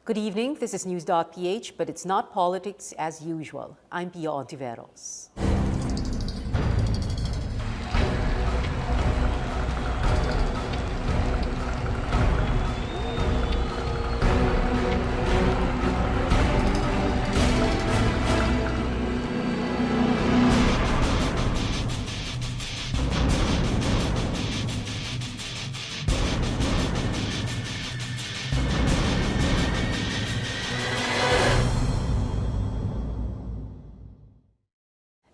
Good evening, this is News.PH, but it's not politics as usual. I'm Pia Hontiveros.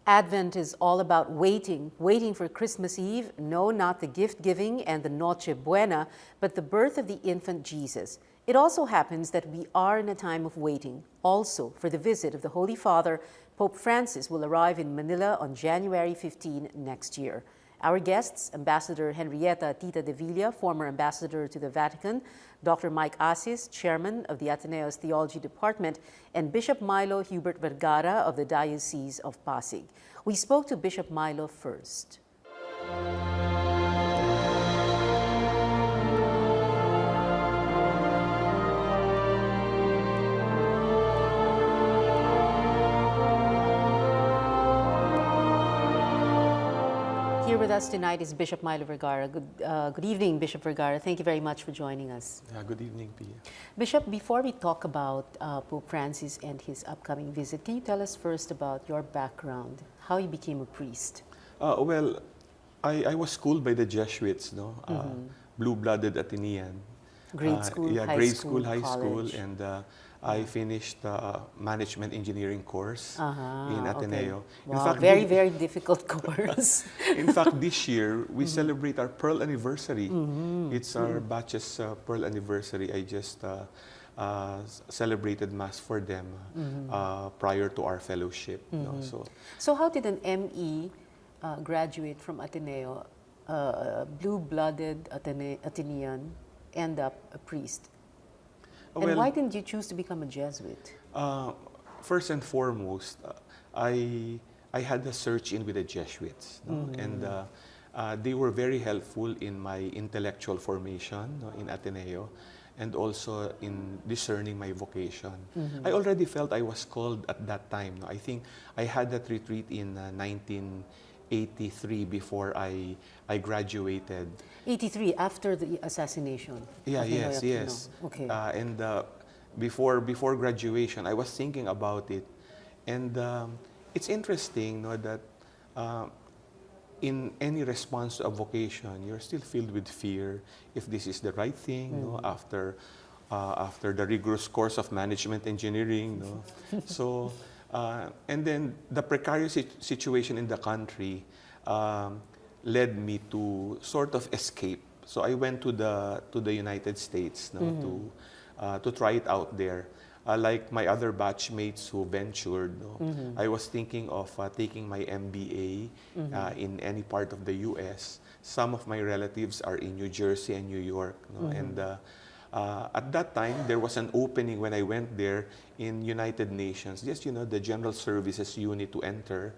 Advent is all about waiting for Christmas Eve. No, not the gift-giving and the Noche Buena, but the birth of the infant Jesus. It also happens that we are in a time of waiting, also for the visit of the Holy Father. Pope Francis will arrive in Manila on January 15 next year. Our guests, Ambassador Henrietta Tita de Villa, former ambassador to the Vatican, Dr. Mike Asis, chairman of the Ateneo's Theology Department, and Bishop Milo Hubert Vergara of the Diocese of Pasig. We spoke to Bishop Milo first. Here with us tonight is Bishop Milo Vergara. Good evening, Bishop Vergara. Thank you very much for joining us. Good evening, Pia. Bishop, before we talk about Pope Francis and his upcoming visit, can you tell us first about your background, how you became a priest? Well, I was schooled by the Jesuits, no? Blue-blooded Atenean. Grade school, high school, and I finished management engineering course in Ateneo. Okay. Wow, very difficult course. In fact, this year, we celebrate our Pearl Anniversary. It's our batch's Pearl Anniversary. I just celebrated Mass for them prior to our fellowship. No? So how did an ME graduate from Ateneo, blue-blooded Atenean, end up a priest? And why didn't you choose to become a Jesuit? First and foremost, I had a search in with the Jesuits, no? And they were very helpful in my intellectual formation, no, in Ateneo, and also in discerning my vocation. I already felt I was called at that time. No? I think I had that retreat in 1983 before I graduated. 83, after the assassination? Yeah, yes. Okay. And before graduation, I was thinking about it. And it's interesting, no, that in any response to a vocation, you're still filled with fear if this is the right thing, no, after the rigorous course of management engineering. No? So, and then the precarious situation in the country led me to sort of escape. So I went to the United States, no, to try it out there. Like my other batchmates who ventured, no, I was thinking of taking my MBA in any part of the U.S. Some of my relatives are in New Jersey and New York, no, and at that time, there was an opening when I went there in United Nations, just, the General Services unit to enter,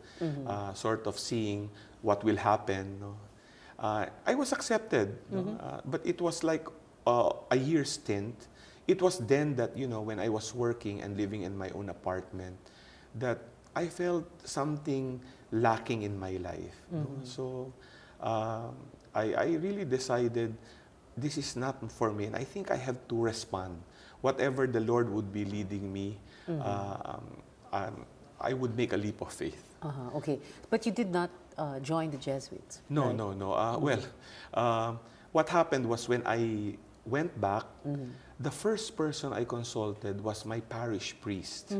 sort of seeing what will happen. No? I was accepted, no? But it was like a year stint. It was then that, when I was working and living in my own apartment, that I felt something lacking in my life. No? So I really decided this is not for me, and I think I have to respond. Whatever the Lord would be leading me, I would make a leap of faith. Okay, but you did not join the Jesuits. No, right? no. Well, what happened was when I went back, the first person I consulted was my parish priest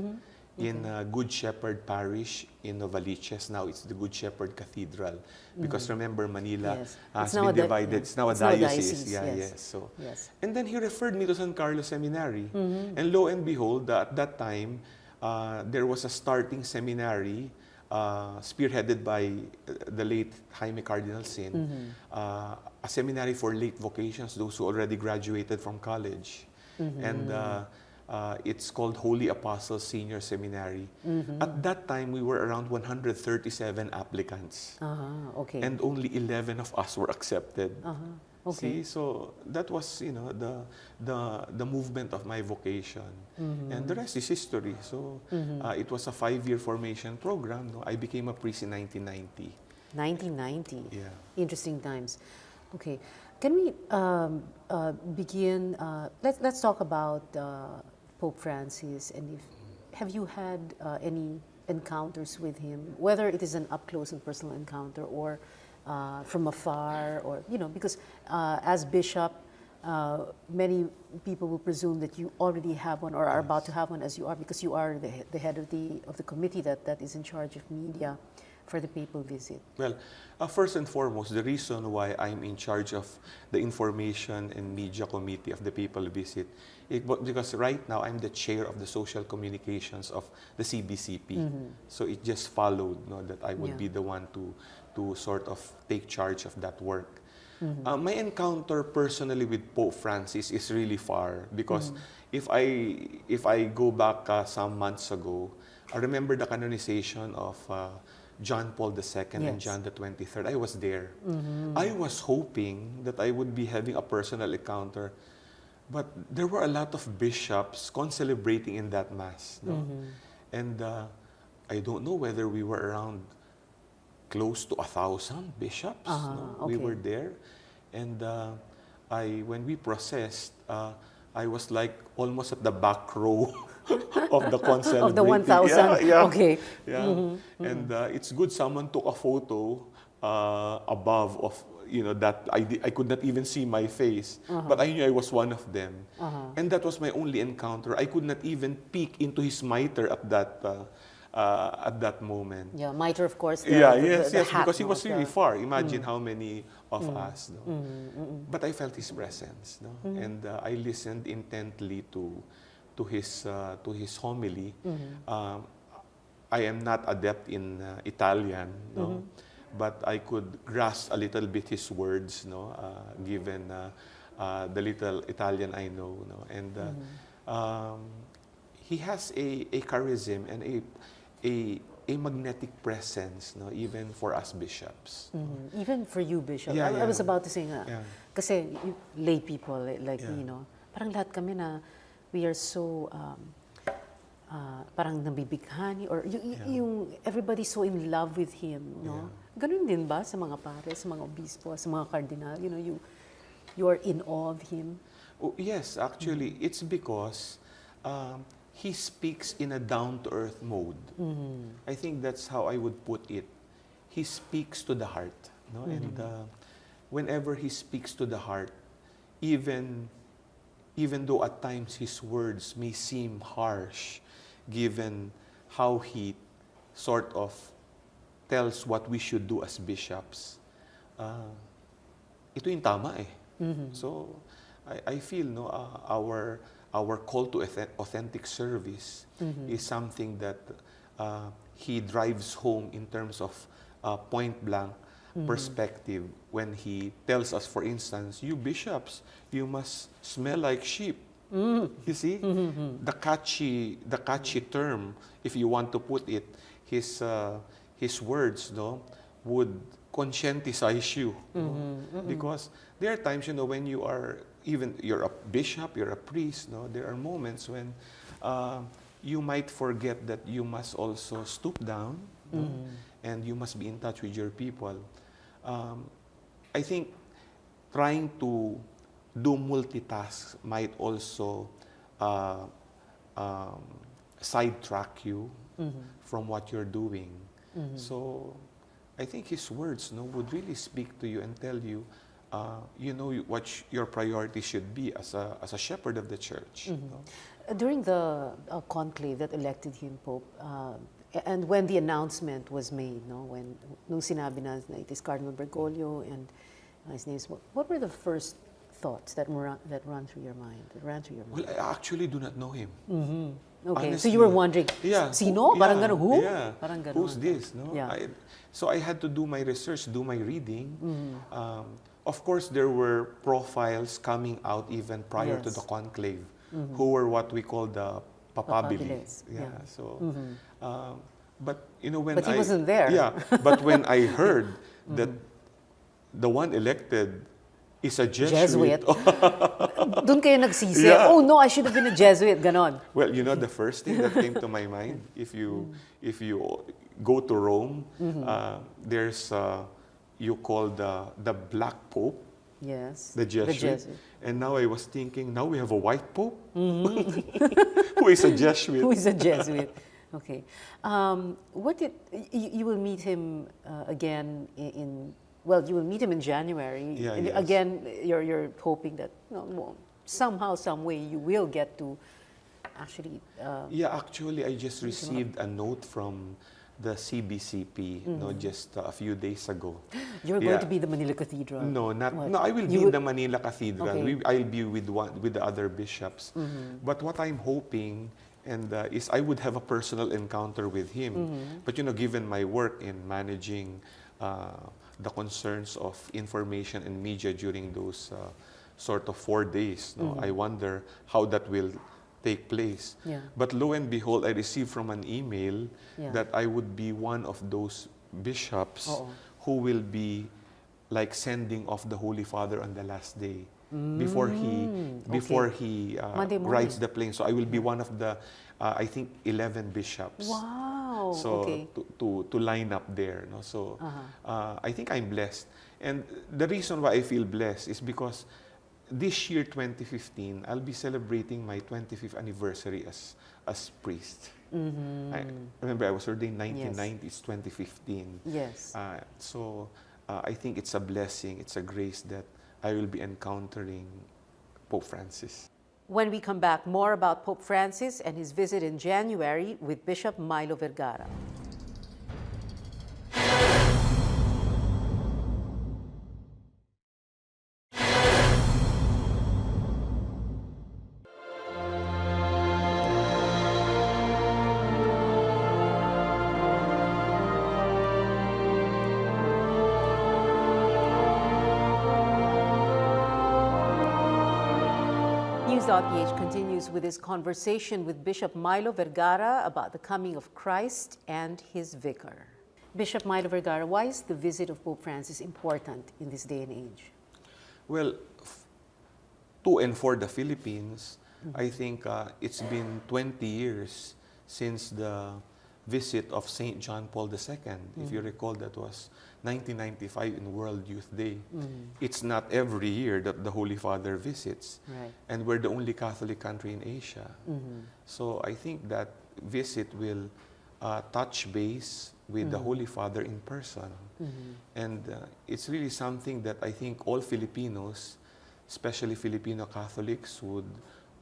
in Good Shepherd Parish in Novaliches. Now it's the Good Shepherd Cathedral. Because remember, Manila has been divided. It's now a diocese. So, and then he referred me to San Carlos Seminary. And lo and behold, at that time, there was a starting seminary spearheaded by the late Jaime Cardinal Sin, a seminary for late vocations, those who already graduated from college. And it's called Holy Apostles Senior Seminary. At that time, we were around 137 applicants. Okay. And only 11 of us were accepted. See, so that was, you know, the movement of my vocation, and the rest is history. So it was a 5-year formation program. No? I became a priest in 1990. 1990. Yeah. Interesting times. Okay, can we begin? Let's talk about Pope Francis, and have you had any encounters with him, whether it is an up close and personal encounter or from afar, or, you know, because as bishop, many people will presume that you already have one or are about to have one, as you are, because you are the head of the committee that is in charge of media for the papal visit. Well, first and foremost, the reason why I'm in charge of the information and media committee of the papal visit, because right now I'm the chair of the social communications of the CBCP. So it just followed, no, that I would be the one to sort of take charge of that work. My encounter personally with Pope Francis is really far, because if I go back some months ago, I remember the canonization of John Paul II and John the 23rd. I was there. I was hoping that I would be having a personal encounter, but there were a lot of bishops concelebrating in that mass. No? And I don't know whether we were around close to 1,000 bishops. No? We were there. And when we processed, I was like almost at the back row of the concelebrating. Of the 1,000? Yeah. Okay. Yeah. And it's good someone took a photo above of, you know, that I could not even see my face, but I knew I was one of them. And that was my only encounter. I could not even peek into his mitre at that moment. Yeah, mitre, of course. The hat, because he was really far. Imagine how many of us. No? But I felt his presence, no? And I listened intently to his homily. I am not adept in Italian, no? But I could grasp a little bit his words, no? Given the little Italian I know, no? And he has a charism and a magnetic presence, no? Even for us bishops. Even for you, Bishop. Yeah, I was about to say nga, Yeah. kasi lay people like me, no? Parang lahat kami na we are so parang nabibighani, or yung everybody's so in love with him, no? Ganun din ba sa mga pares, sa mga obispo, sa mga cardinal? You know, you are in awe of him? Oh, yes, actually, it's because he speaks in a down-to-earth mode. I think that's how I would put it. He speaks to the heart, no? And whenever he speaks to the heart, even though at times his words may seem harsh, given how he sort of tells what we should do as bishops, ito yung tama eh. So I feel, no, our call to authentic service is something that he drives home in terms of point-blank perspective when he tells us, for instance, you bishops, you must smell like sheep. You see, the catchy term, if you want to put it, his words, no, would conscientize you, because there are times, you know, when you're a bishop, you're a priest, no, there are moments when you might forget that you must also stoop down, no, and you must be in touch with your people. I think trying to do multitasks might also sidetrack you from what you're doing. So I think his words, no, would really speak to you and tell you, you know, what your priority should be as a shepherd of the church. No? During the conclave that elected him Pope, and when the announcement was made, no, nung sinabi na it is Cardinal Bergoglio and his name is, what were the first thoughts that ran through your mind? Well, I actually do not know him. Okay, Honestly, so you were wondering, sino? Parang ganun, who? Yeah. Parang ganun. Who's this? No? Yeah. So I had to do my research, do my reading. Of course, there were profiles coming out even prior to the conclave, who were what we call the papabilis. Yeah. So, but you know, but he wasn't there. Yeah. But when I heard that the one elected is a Jesuit. Jesuit. Doon kayo nagsisi. Yeah. Oh no, I should have been a Jesuit. Ganon. Well, you know, the first thing that came to my mind, if you go to Rome, there's you call the Black Pope, Yes. the Jesuit. Jesuit. And now I was thinking, now we have a white Pope who is a Jesuit. Who is a Jesuit? Okay. What did you will meet him again in? Well, you will meet him in January. Yeah, And yes. again, you're hoping that somehow, some way, you will get to actually. Yeah, actually, I just received a note from the CBCP, just a few days ago. You're going to be the Manila Cathedral. No, not. What? No, I will be in the Manila Cathedral. Okay. I'll be with the other bishops. But what I'm hoping is I would have a personal encounter with him. But given my work in managing the concerns of information and media during those sort of 4 days, I wonder how that will take place. Yeah. But lo and behold, I received from an email Yeah. that I would be one of those bishops Oo. who will be like sending off the Holy Father on the last day before he Monday morning. rides the plane. So I will be one of the I think 11 bishops. Wow. So Okay. to line up there, no? So I think I'm blessed, and the reason why I feel blessed is because this year, 2015, I'll be celebrating my 25th anniversary as priest. I remember I was ordained 1990. It's 2015. Yes. So I think it's a blessing, it's a grace that I will be encountering Pope Francis. When we come back, more about Pope Francis and his visit in January with Bishop Milo Vergara. News.PH continues with his conversation with Bishop Milo Vergara about the coming of Christ and his vicar. Bishop Milo Vergara, why is the visit of Pope Francis important in this day and age? Well, to and for the Philippines, I think it's been 20 years since the visit of St. John Paul II. If you recall, that was 1995 in World Youth Day. It's not every year that the Holy Father visits. Right. And we're the only Catholic country in Asia. So I think that visit will touch base with the Holy Father in person. And it's really something that I think all Filipinos, especially Filipino Catholics, would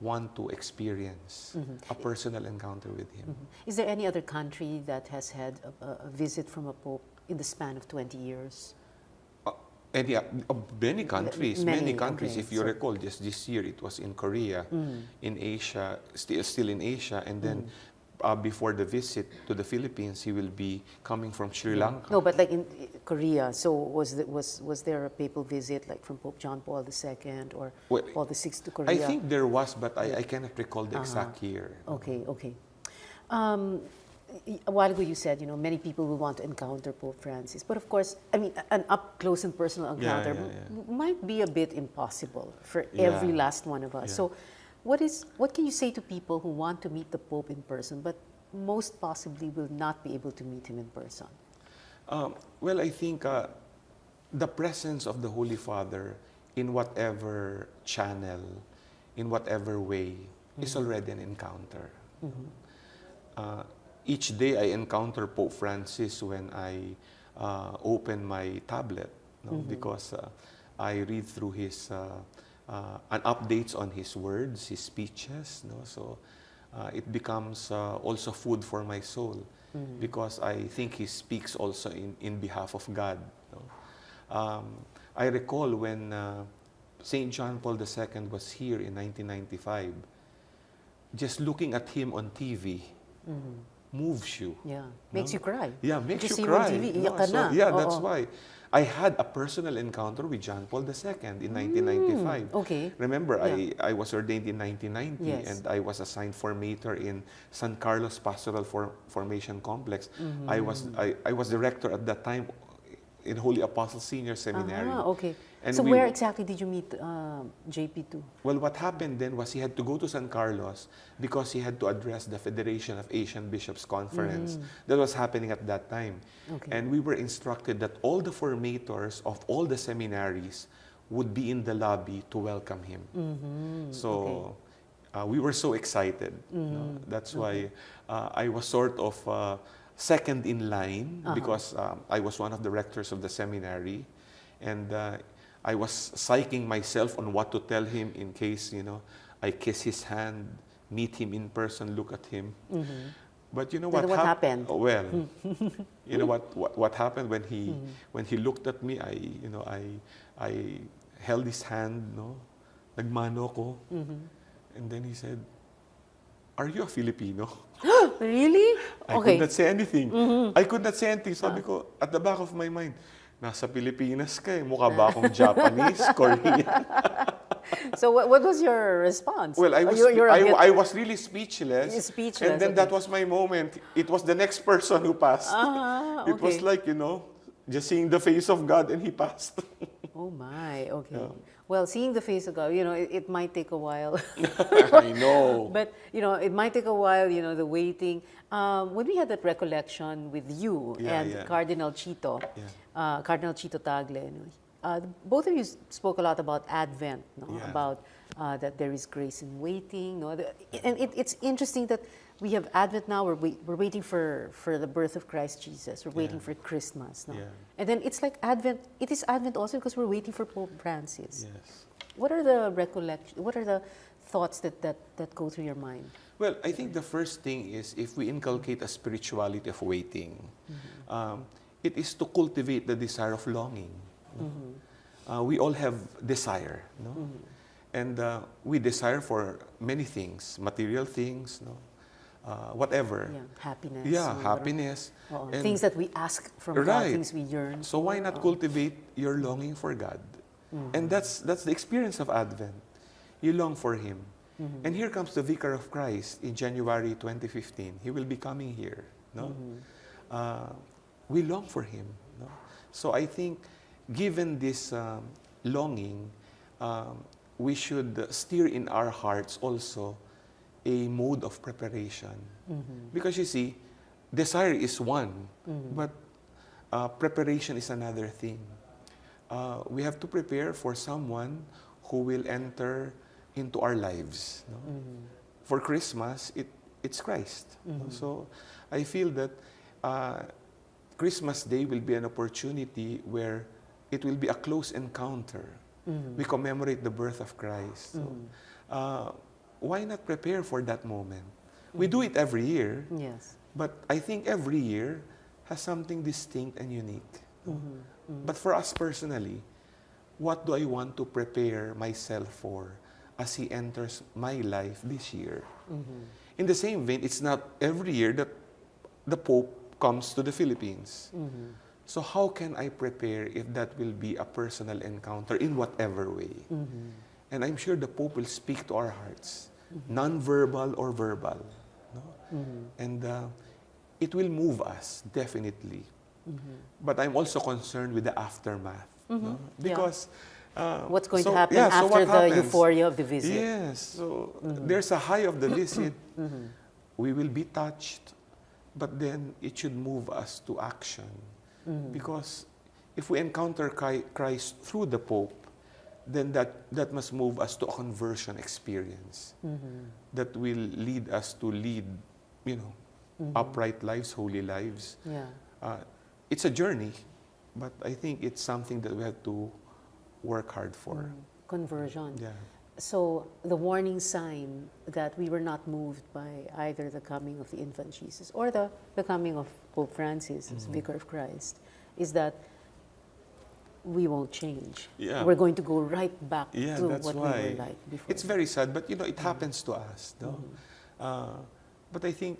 want to experience a personal encounter with him. Is there any other country that has had a visit from a pope in the span of 20 years? Many countries, Many, many countries. okay. If you recall, just this year it was in Korea, in Asia, still in Asia, and then before the visit to the Philippines, he will be coming from Sri Lanka. No, but like in Korea, so was there a papal visit like from Pope John Paul II or Well, Paul VI to Korea? I think there was, but I cannot recall the exact year. Okay, okay. A while ago you said, many people will want to encounter Pope Francis. But of course, I mean, an up-close and personal encounter might be a bit impossible for every last one of us. Yeah. So what can you say to people who want to meet the Pope in person, but most possibly will not be able to meet him in person? Well, I think the presence of the Holy Father in whatever channel, in whatever way, is already an encounter. Each day I encounter Pope Francis when I open my tablet, because I read through his and updates on his words, his speeches. So it becomes also food for my soul, because I think he speaks also in behalf of God. I recall when St. John Paul II was here in 1995, just looking at him on TV moves you. Yeah, makes you cry. Yeah, makes you see cry. him on TV, iyak ka na. Yeah, Oo. that's why. I had a personal encounter with John Paul II in 1995. Okay. Remember, I was ordained in 1990, Yes. and I was assigned formator in San Carlos Pastoral Formation Complex. I was director at that time in Holy Apostle Senior Seminary. Okay. And so where exactly did you meet JP2? Well, what happened then was he had to go to San Carlos because he had to address the Federation of Asian Bishops Conference that was happening at that time. Okay. And we were instructed that all the formators of all the seminaries would be in the lobby to welcome him. So we were so excited. That's why I was sort of second in line because I was one of the rectors of the seminary, and I was psyching myself on what to tell him in case, I kiss his hand, meet him in person, look at him. But you know what happened? Well, you know what happened when he looked at me, I held his hand, nagmano ko, and then he said, "Are you a Filipino?" Really? I could not say anything. I could not say anything. Sabi ko, at the back of my mind, nasa Pilipinas ka eh. Mukha ba akong Japanese, Korean? So what was your response? Well, I was really speechless. Speechless. And then that was my moment. It was the next person who passed. It was like, just seeing the face of God, and he passed. Oh my, okay. Yeah. Well, seeing the face of God, it might take a while. I know. But, it might take a while, the waiting. When we had that recollection with you and Cardinal Chito, Cardinal Chito Tagle, both of you spoke a lot about Advent, about that there is grace in waiting. And it's interesting that we have Advent now. We're waiting for the birth of Christ Jesus. We're waiting for Christmas. And then it's like Advent. It is Advent also because we're waiting for Pope Francis. Yes. What are the What are the thoughts that go through your mind? Well, I think the first thing is if we inculcate a spirituality of waiting, it is to cultivate the desire of longing. We all have desire, and we desire for many things, material things, whatever. Happiness. Happiness. And things that we ask from God, things we yearn. So why not cultivate your longing for God? And that's the experience of Advent. You long for Him. And here comes the Vicar of Christ in January 2015. He will be coming here. We long for Him. So I think, given this longing, we should steer in our hearts also a mode of preparation. Because you see, desire is one, but preparation is another thing. We have to prepare for someone who will enter into our lives. For Christmas, it's Christ. So I feel that Christmas Day will be an opportunity where it will be a close encounter. We commemorate the birth of Christ. So, why not prepare for that moment? We do it every year, but I think every year has something distinct and unique. But for us personally, what do I want to prepare myself for as He enters my life this year? In the same vein, it's not every year that the Pope comes to the Philippines. So how can I prepare if that will be a personal encounter in whatever way? And I'm sure the Pope will speak to our hearts, non-verbal or verbal. And it will move us, definitely. But I'm also concerned with the aftermath. Because what's going to happen after the euphoria of the visit? Yes, so there's a high of the visit. We will be touched, but then it should move us to action. Because if we encounter Christ through the Pope, then that must move us to a conversion experience that will lead us to lead, upright lives, holy lives. It's a journey, but I think it's something that we have to work hard for. Conversion. So the warning sign that we were not moved by either the coming of the infant Jesus or the coming of Pope Francis as Vicar of Christ is that we won't change. We're going to go right back to what we were like before. It's very sad, but it happens to us. But I think,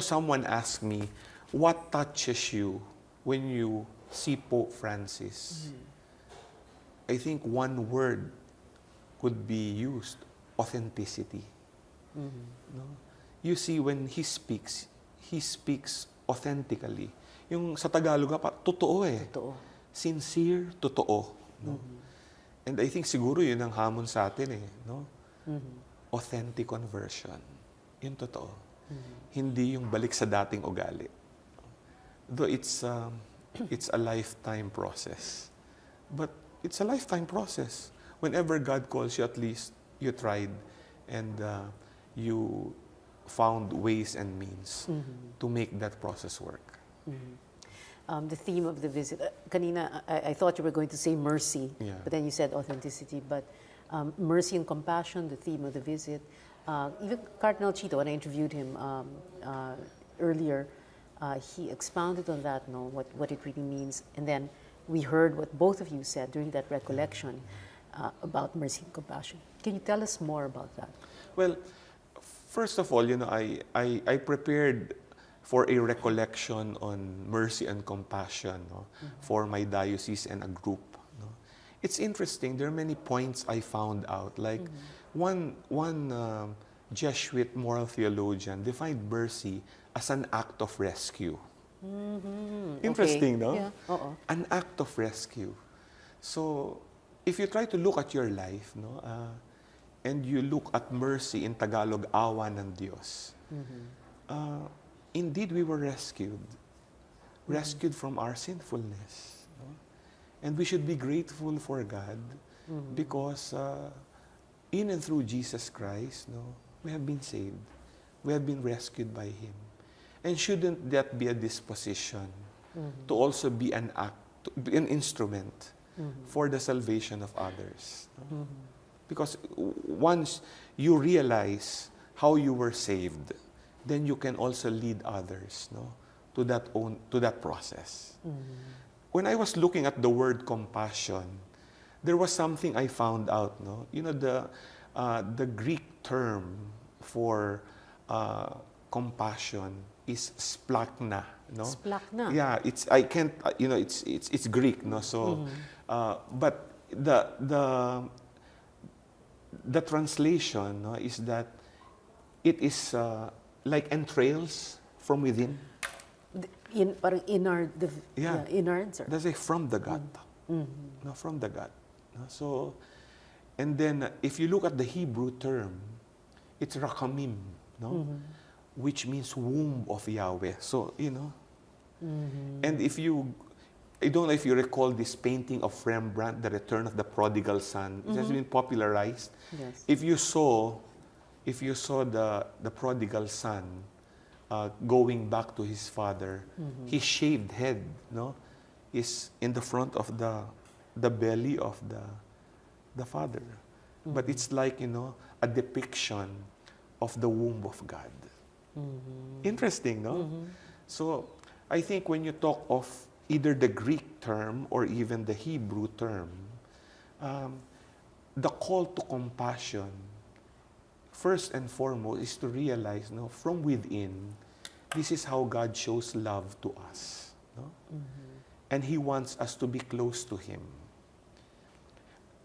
someone asked me, what touches you when you see Pope Francis? I think one word could be used, authenticity. You see, when he speaks authentically. Yung sa Tagalog, totoo eh. Totoo. sincere, totoo. No? And I think siguro yun ang hamon sa atin no? Authentic conversion. Yun totoo. Hindi yung balik sa dating ugali. Though it's a lifetime process. But it's a lifetime process. Whenever God calls you, at least you tried and you found ways and means to make that process work. The theme of the visit, kanina, I thought you were going to say mercy, but then you said authenticity. But mercy and compassion, the theme of the visit. Even Cardinal Chito, when I interviewed him earlier, he expounded on that, what it really means. And then we heard what both of you said during that recollection about mercy and compassion. Can you tell us more about that? Well, first of all, I prepared for a recollection on mercy and compassion for my diocese and a group. It's interesting. There are many points I found out. Like one Jesuit moral theologian defined mercy as an act of rescue. Interesting, no? Yeah. An act of rescue. So, if you try to look at your life, and you look at mercy in Tagalog, awa ng Diyos, indeed we were rescued. Rescued from our sinfulness. And we should be grateful for God because in and through Jesus Christ, we have been saved. We have been rescued by Him. And shouldn't that be a disposition to also be an instrument for the salvation of others? Because once you realize how you were saved, then you can also lead others to that process. When I was looking at the word compassion, there was something I found out. The Greek term for compassion is splachna. Splachna. Yeah, it's Greek. So, but the translation is that it is like entrails from within. Innards. That's like from the gut. From the gut. So, and then if you look at the Hebrew term, it's rakamim, which means womb of Yahweh. So, and I don't know if you recall this painting of Rembrandt, The Return of the Prodigal Son. It has been popularized. Yes. If you saw the prodigal son going back to his father, his shaved head, is in the front of the belly of the father. But it's like, a depiction of the womb of God. Interesting, no? So I think when you talk of either the Greek term or even the Hebrew term, the call to compassion, first and foremost, is to realize, from within, this is how God shows love to us. And He wants us to be close to Him.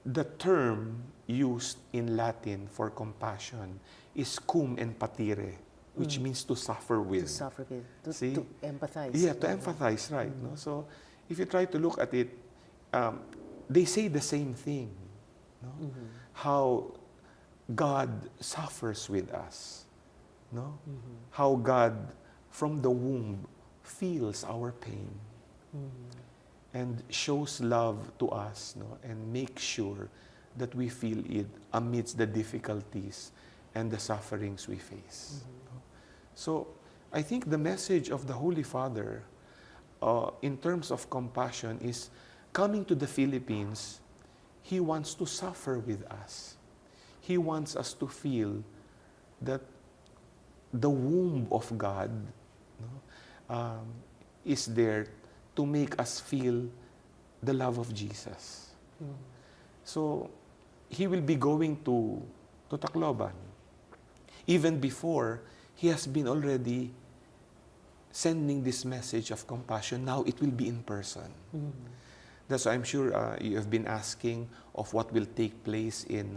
The term used in Latin for compassion is cum empatire, which means to suffer with. To suffer with. To empathize. Yeah, to empathize, right. So if you try to look at it, they say the same thing. How God suffers with us. How God, from the womb, feels our pain. And shows love to us, and makes sure that we feel it amidst the difficulties and the sufferings we face. So I think the message of the Holy Father in terms of compassion is coming to the Philippines. He wants to suffer with us. He wants us to feel that the womb of God is there to make us feel the love of Jesus. So, He will be going to Tacloban. Even before, He has been already sending this message of compassion. Now, it will be in person. That's why I'm sure you have been asking of what will take place in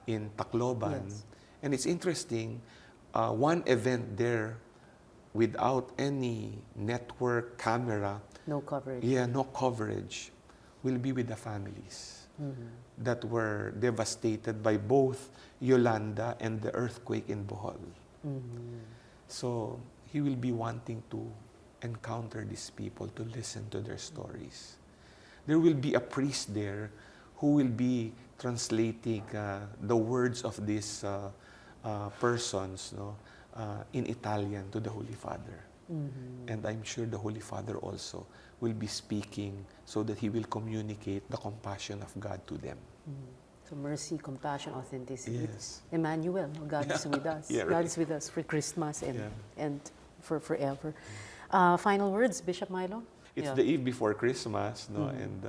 Tacloban. Yes. And it's interesting, one event there without any network, camera, No coverage. yeah, no coverage, will be with the families that were devastated by both Yolanda and the earthquake in Bohol. So he will be wanting to encounter these people, to listen to their stories. There will be a priest there who will be translating the words of these persons, no, in Italian to the Holy Father. And I'm sure the Holy Father also will be speaking so that he will communicate the compassion of God to them. So mercy, compassion, authenticity. Yes. Emmanuel, God is with us. Yeah, God right. is with us for Christmas and, Yeah. and for forever. Final words, Bishop Milo? It's the eve before Christmas, no, and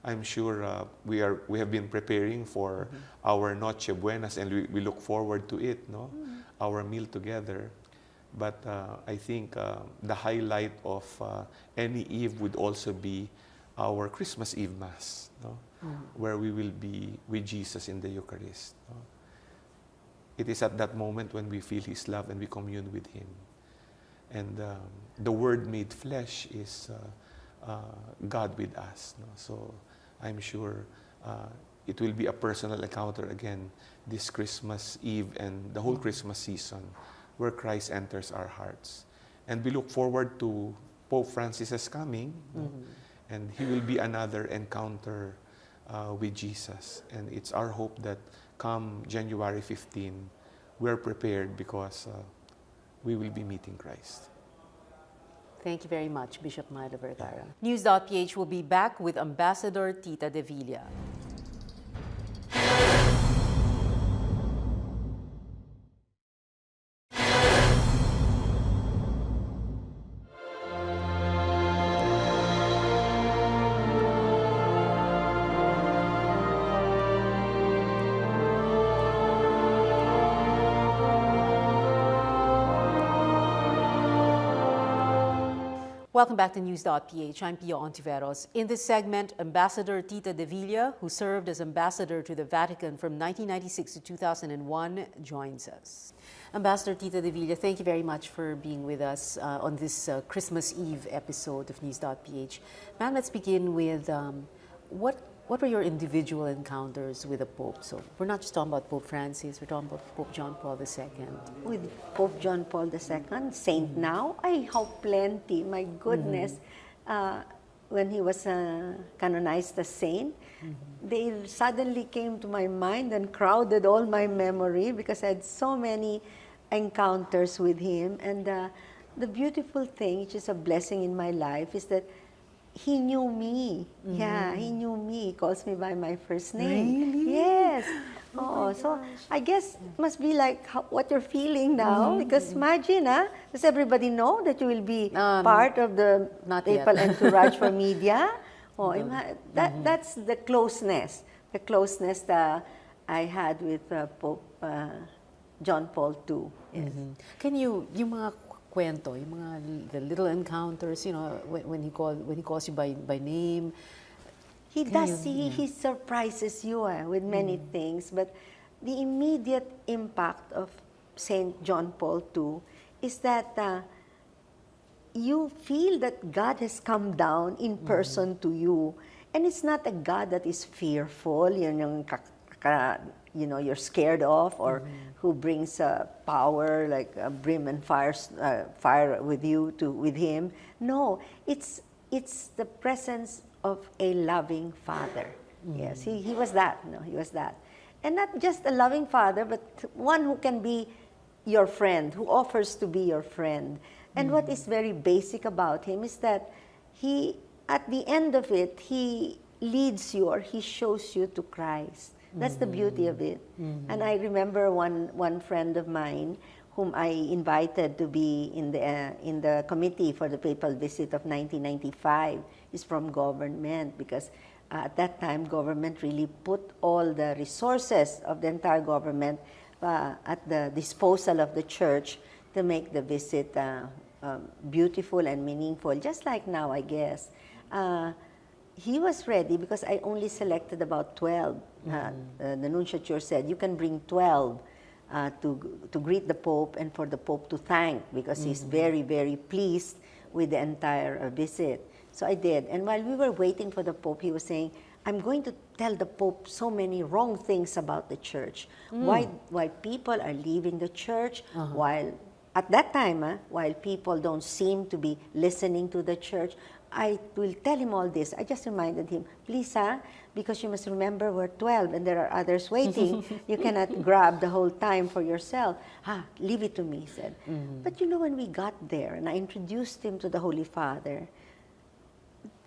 I'm sure we have been preparing for our Noche Buenas, and we look forward to it, no, our meal together. But I think the highlight of any eve would also be our Christmas Eve Mass, no, where we will be with Jesus in the Eucharist. No? It is at that moment when we feel His love and we commune with Him. And the Word made flesh is God with us. No? So I'm sure it will be a personal encounter again this Christmas Eve and the whole Christmas season, where Christ enters our hearts. And we look forward to Pope Francis's coming, no? And he will be another encounter with Jesus. And it's our hope that come January 15, we're prepared because we will be meeting Christ. Thank you very much, Bishop Milo Vergara. News.PH will be back with Ambassador Tita De Villa. Welcome back to News.PH. I'm Pia Hontiveros. In this segment, Ambassador Tita De Villa, who served as ambassador to the Vatican from 1996 to 2001, joins us. Ambassador Tita De Villa, thank you very much for being with us on this Christmas Eve episode of News.PH. Ma'am, let's begin with what were your individual encounters with the Pope? So we're not just talking about Pope Francis, we're talking about Pope John Paul II. With Pope John Paul II, saint now, I hope plenty. My goodness, when he was canonized as saint, they suddenly came to my mind and crowded all my memory because I had so many encounters with him. And the beautiful thing, which is a blessing in my life, is that he knew me. Yeah, he knew me. He calls me by my first name. Really? Yes. Oh, so I guess it must be like what you're feeling now. Because imagine, does everybody know that you will be part of the papal entourage for media? Oh, that's the closeness that I had with Pope John Paul II. Yes. Can you, yung mga kwento, yung mga the little encounters, you know, when he calls you by name. He does. He surprises you with many things, but the immediate impact of Saint John Paul II is that you feel that God has come down in person to you, and it's not a God that is fearful, you're scared of, or who brings power like brim and fire with him. No, it's the presence of a loving Father. Yes, he was that. No, he was that, and not just a loving Father, but one who can be your friend, who offers to be your friend. And what is very basic about him is that he, at the end of it, he leads you or he shows you to Christ. That's the beauty of it. And I remember one friend of mine whom I invited to be in the committee for the papal visit of 1995 is from government, because at that time government really put all the resources of the entire government at the disposal of the church to make the visit beautiful and meaningful, just like now, I guess. He was ready because I only selected about 12. The nunciature said, you can bring 12 to greet the Pope and for the Pope to thank, because he's very, very pleased with the entire visit. So I did. And while we were waiting for the Pope, he was saying, I'm going to tell the Pope so many wrong things about the church. Why people are leaving the church, while at that time, while people don't seem to be listening to the church. I will tell him all this. I just reminded him, please, because you must remember we're 12 and there are others waiting. You cannot grab the whole time for yourself. Leave it to me, he said. But you know, when we got there and I introduced him to the Holy Father,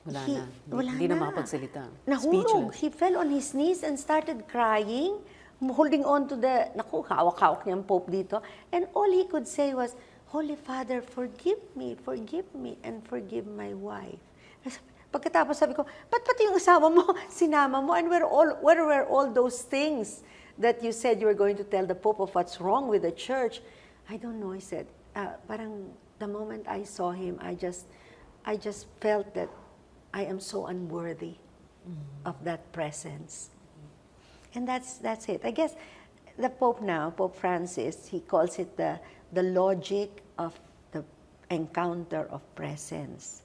Hindi na makapagsalita. Nahulog. He fell on his knees and started crying, holding on to the, hawak-hawak niyang Pope dito. And all he could say was, Holy Father, forgive me, and forgive my wife. Pagkatapos sabi ko, ba't pati yung asawa mo, sinama mo, and where were all those things that you said you were going to tell the Pope of what's wrong with the church? I don't know, he said. Parang the moment I saw him, I just felt that I am so unworthy of that presence. And that's it. I guess the Pope now, Pope Francis, he calls it the logic of the encounter of presence.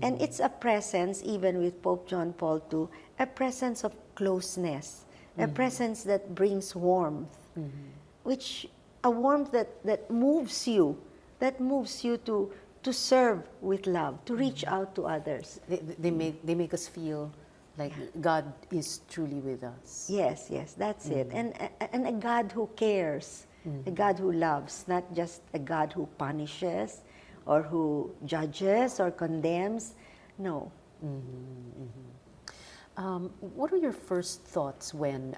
And it's a presence, even with Pope John Paul II, a presence of closeness, a presence that brings warmth, a warmth that moves you to serve with love, to reach out to others. They make us feel like God is truly with us. Yes, that's it. And a God who cares, a God who loves, not just a God who punishes or who judges or condemns. No. What were your first thoughts when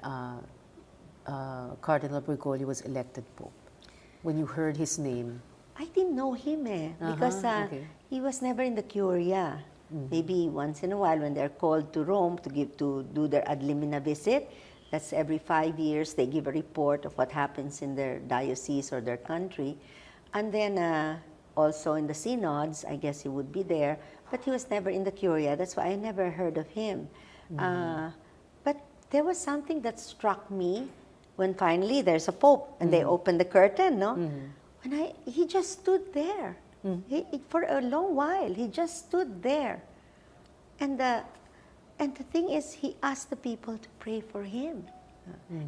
Cardinal Bergoglio was elected Pope? When you heard his name? I didn't know him because he was never in the Curia. Maybe once in a while when they're called to Rome to do their ad limina visit. That's every 5 years. They give a report of what happens in their diocese or their country. And then also in the synods, I guess he would be there. But he was never in the Curia. That's why I never heard of him. But there was something that struck me when finally there's a Pope and they open the curtain, no? And he just stood there. For a long while, he just stood there. And the thing is, he asked the people to pray for him.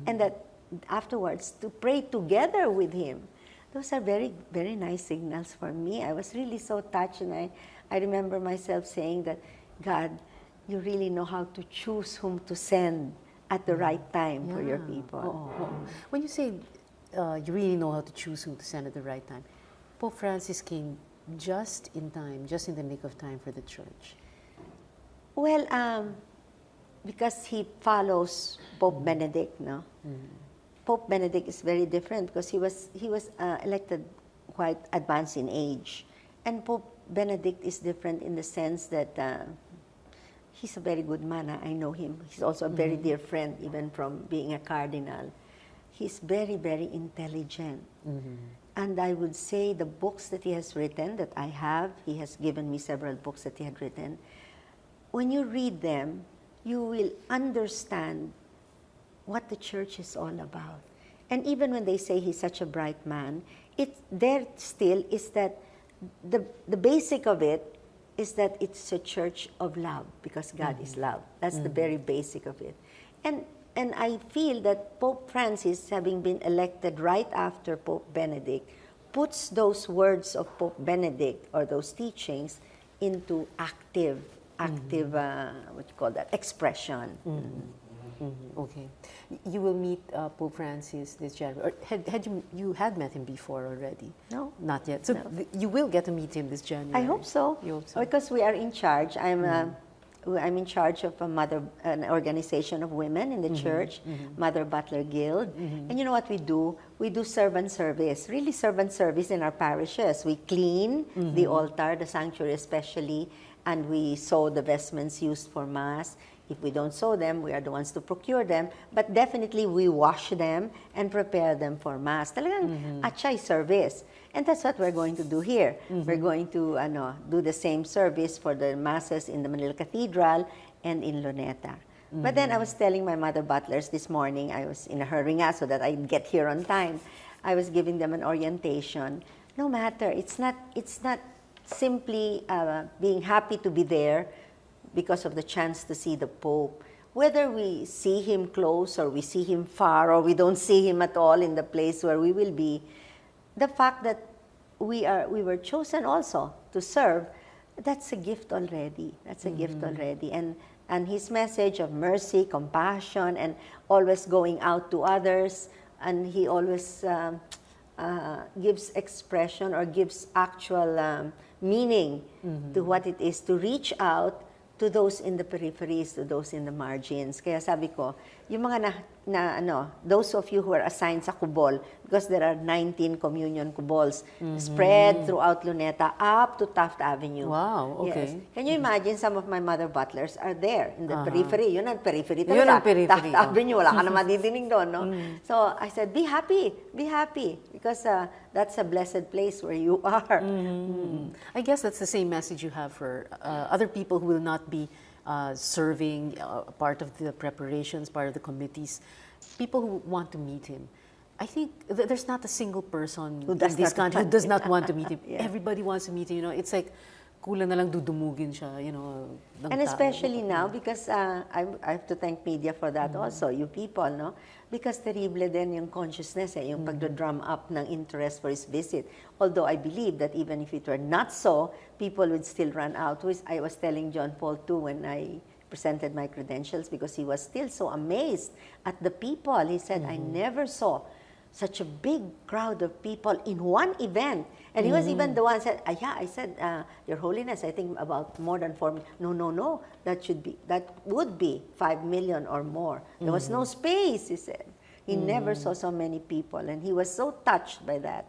And that afterwards, to pray together with him. Those are very, very nice signals for me. I was really so touched, and I remember myself saying that, God, you really know how to choose whom to send at the right time for your people. When you say you really know how to choose who to send at the right time, Pope Francis came just in time, just in the nick of time for the church. Well, because he follows Pope Benedict, no? Pope Benedict is very different because he was elected quite advanced in age, and Pope Benedict is different in the sense that he's a very good man. I know him. He's also a very dear friend, even from being a cardinal. He's very, very intelligent. And I would say the books that he has written, that I have, he has given me several books that he had written. When you read them, you will understand what the church is all about. And even when they say he's such a bright man, there still is that the basic of it is that it's a church of love, because God is love. That's the very basic of it. And I feel that Pope Francis, having been elected right after Pope Benedict, puts those words of Pope Benedict or those teachings into active, what you call that, expression. Okay. You will meet Pope Francis this January. Or you had met him before already? No. Not yet. So you will get to meet him this January. I hope so. You hope so? Because we are in charge. I'm in charge of an organization of women in the church, Mother Butler Guild. And you know what we do? We do servant service, really servant service in our parishes. We clean the altar, the sanctuary especially, and we sew the vestments used for Mass. If we don't sew them, we are the ones to procure them. But definitely we wash them and prepare them for Mass. Talagang achay service. And that's what we're going to do here. We're going to do the same service for the Masses in the Manila Cathedral and in Luneta. But then I was telling my mother butlers this morning, I was in a hurry nga so that I'd get here on time. I was giving them an orientation. No matter, it's not simply being happy to be there because of the chance to see the Pope. Whether we see him close or we see him far or we don't see him at all in the place where we will be, the fact that we were chosen also to serve, that's a gift already. That's a gift already. And his message of mercy, compassion, and always going out to others, and he always gives expression or gives actual meaning to what it is to reach out to those in the peripheries, to those in the margins. Kaya sabi ko, yung mga those of you who are assigned sa Kubol, because there are 19 communion Kubols spread throughout Luneta up to Taft Avenue. Wow, okay. Yes. Can you imagine some of my mother butlers are there in the periphery? Yun ang periphery talaga. Yun ang periphery. Taft Avenue, wala ka na madidinig doon, no? So I said, be happy, because that's a blessed place where you are. I guess that's the same message you have for other people who will not be serving, part of the preparations, part of the committees, people who want to meet him. I think there's not a single person in this country who does not want to meet him. Yeah. Everybody wants to meet him. You know, it's like kulang na lang dudumugin siya, you know. And especially now, because I have to thank media for that also, you people, no? Because terrible din yung consciousness, yung pagdodrum up ng interest for his visit. Although I believe that even if it were not so, people would still run out. I was telling John Paul II when I presented my credentials, because he was still so amazed at the people. He said, I never saw such a big crowd of people in one event. And he was even the one who said, I said, Your Holiness, I think about more than 4 million. No, that would be 5 million or more. There was no space, he said. He never saw so many people, and he was so touched by that.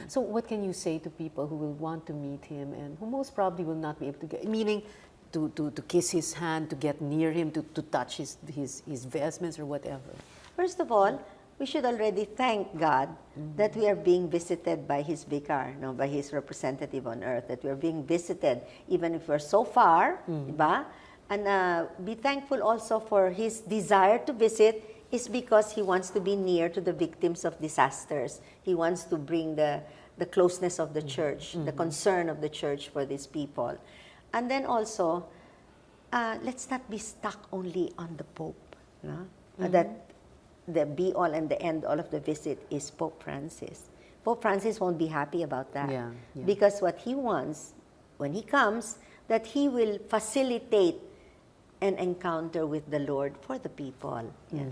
So what can you say to people who will want to meet him and who most probably will not be able to get, meaning to kiss his hand, to get near him, to touch his vestments or whatever? First of all, we should already thank God that we are being visited by his Vicar, no, by his representative on earth, that we are being visited even if we're so far, diba? And be thankful also for his desire to visit is because he wants to be near to the victims of disasters. He wants to bring the closeness of the church, the concern of the church for these people. And then also, let's not be stuck only on the Pope, no? That the be-all and the end-all of the visit is Pope Francis. Pope Francis won't be happy about that. Yeah. Because what he wants, when he comes, that he will facilitate an encounter with the Lord for the people. Yeah.